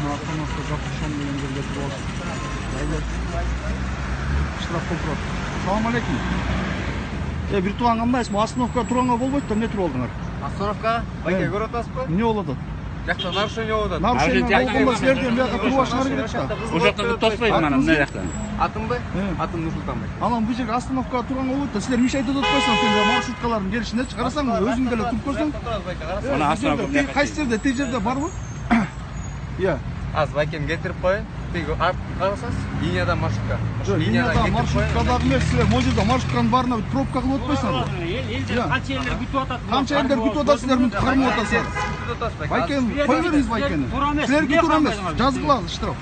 Остановка запрещен деген жерге тұрып алып. Штраф болып. Салам алейкум. Бир туған қандайсыз? Остановка тұрғанға болбойт да, эмне туруп алдыңар? Остановка? Байке көрүп атасызбы? Эмне болуп атат? Жакта нарушение болуп атат. Нарушение болгондо силерден бияка туруп алышыңар керек да. Ошол жакта бүтүп атпайбы анан эмне жактан? Атымбы? Атым Нурсултан байке. Анан бул жерге остановкага турганга болбойт да. Силер мешайт этип атпайсыңар, сен маршруткалардын келишинечи карасаң, өзүң деле туруп көрсөң. Ана остановка Кайсы жерде, тиги жерде барбы? Иә. Азыр байкем кетирип коеюн. Тиги карасаңыз, линияда маршрутка. Линияда маршруткадагы эмес, силер могу жерде маршрутканын баарына бүт пробка кылып атпайсыңарбы? Элдер канча элдер күтүп атат. Канча элдер күтүп атасыздар, мынтип кармап атасыздар. Байкем, кой бериңиз байкени. Силерге туура эмес, жазгылаңыз штраф.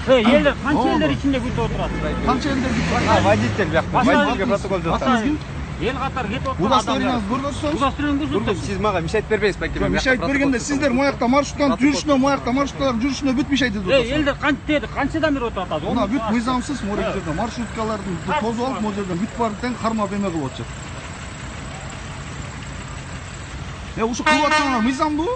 Элдер канча элдер ичинде күтүп отурат. Канча элдер күтүп атат? Водитель биякта. Водительге протокол жазат. Эл катар кетип отурат. Удостоверениеңизди көргөзсөңүз. Удостоверениеңди көрсөтөм. Сиз мага мешайт бербейсиз байке. Мешайт бергенде сиздер моякта маршрутканын жүрүшүнө, моякта маршруткалардын жүрүшүнө бүт мешайт этип атасыздар. Элдер канчадан бери отуп атат? Мына бүт мыйзамсыз могу жерде маршруткалардын тозуп алып, могу жерден бүт баарын тең кармап эме кылып атышат. Ушу кылып атканыңар мыйзамдуу?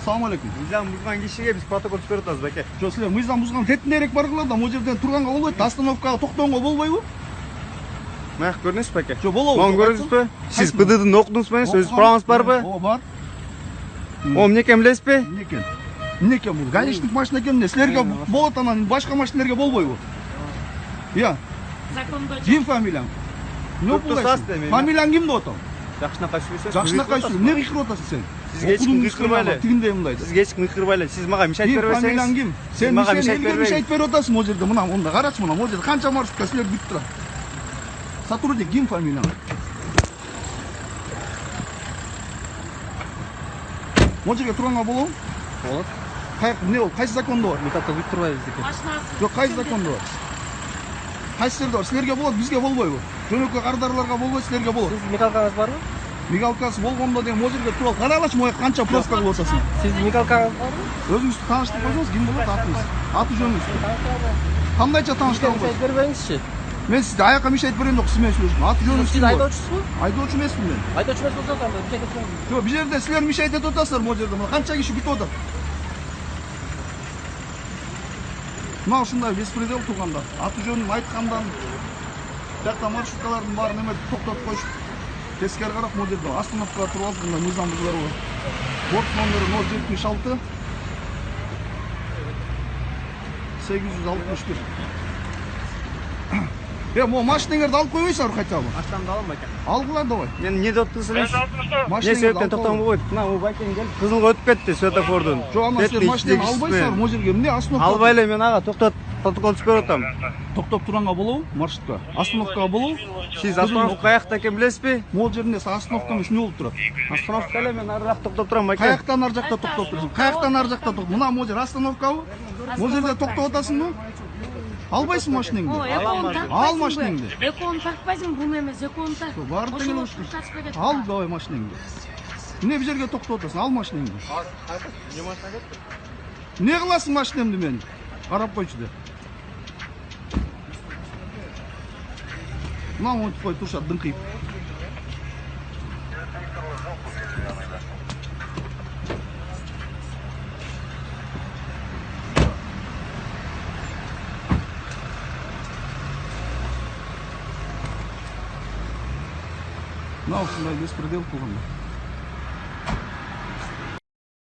Салам алейкум. Мыйзам бузган кишиге биз протокол түзүп атабыз байке. Жок, силер мыйзам бузган тетинерээк баргыла да, могу жерден турганга болбойт, остановкага токтогонго болбойбу? Маяк көрүнөсүз байке. Жок, болобу. Мону көрдүңүзбү? Сиз ПДДны окудуңузбу? Сөз праваңыз барбы? Ооба, бар. О, эмне экен билесизби? Эмне экен? Эмне экен бул? Гаишник машина экен эмне? Силерге болот, анан башка машинелерге болбойбу? Иә. Ким фамилияң? Эмне окуйсуң? Фамилияң ким деп атам? Жакшынакай сүйлөсөңүз. Жакшынакай сүйлөп, эмне кыйкырып атасың сен? Сизге эч ким кыйкырбай эле. Тигиндей мындайда. Сизге эч ким кыйкырбай эле. Сиз мага мешайт бербесеңиз. Фамилияң ким? Сен мага мешайт мешайт берип атасың могу жерде. Мына монда карачы, мына могу жерде канча маршрутка силер бүтүп турат. Сотрудник ким фамилияң? Могу жерге турганга болобу? Болот. Эмне болду? Кайсы закондо бар? Металлды бүтүп турбайбыз экен. Жок, кайсы закондо бар? Кайсы жерде бар? Силерге болот, бизге болбойбу? Жөнөкөй кардарларга болбойт, силерге болот. Сиз мигалкаңыз барбы? Мигалкасы болгондо деген могу жерге туруп карагылачы, моя канча пробка кылып атасың. Сиз мигалкаңыз барбы? Өзүңүздү тааныштырып койсоңуз, ким болот атыңыз? Аты жөнүңүз. Кандайча тааныштырып койсоңуз? Бербеңизчи. Мен сизге аяка мешайт берген жок, сиз менен сүйлөшүп. Аты жөнүңүз ким? Айдоочусузбу? Айдоочу эмесмин мен. Айдоочу эмес болсоңуз анда мешайт бериңиз. Жок, бул жерде силер мешайт этип атасыздар могу жерде. Мына канча киши күтүп атат. Мына ушундай беспредел турганда, аты жөнүн айткандан жакта маршруткалардын баарын эме токтотуп коюшуп, тескери карап могу жерде остановкага туруп алып, мындай мыйзам бузулар бар. Борт номери 076 861. Могу машинеңерди алып койбойсуңарбы хотя бы? Аштамды алам байке. Алгыла давай. Мен эмне деп атасыз? Не Машинеңерди себептен алып токтогон болбойт? Мына бул байкең келип кызылга өтүп кетти светофордун. Жок, ана силер машинени албайсыңарбы могу жерге? Эмне остановка? Албай эле мен ага токтот протокол түзүп атам. Токтоп турганга болобу? Маршрутка. Остановкага болобу? Сиз остановка каякта экен билесизби? Могу жеринде остановка эмес, эмне болуп турат? Остановка эле мен ары жакта токтоп турам байке. Каяктан ар жакта токтоп турасың? Каяктан ар жакта токтоп? Мына могу жер остановкабы? Могу жерде токтоп атасыңбы? Албайсың машинеңди? Ал машинеңди. Экоон такпайсың, бул эмес, экоон так. Баары тең эле ушул. Ал давай машинеңди. Эмне бул жерге токтоп атасың? Ал машинеңди. Не машина кетти? Эмне кыласың машинемди мен? Карап койчу де. Мына монтип кой, турушат дыңкыйып. Мына ушундай беспредел кылганда.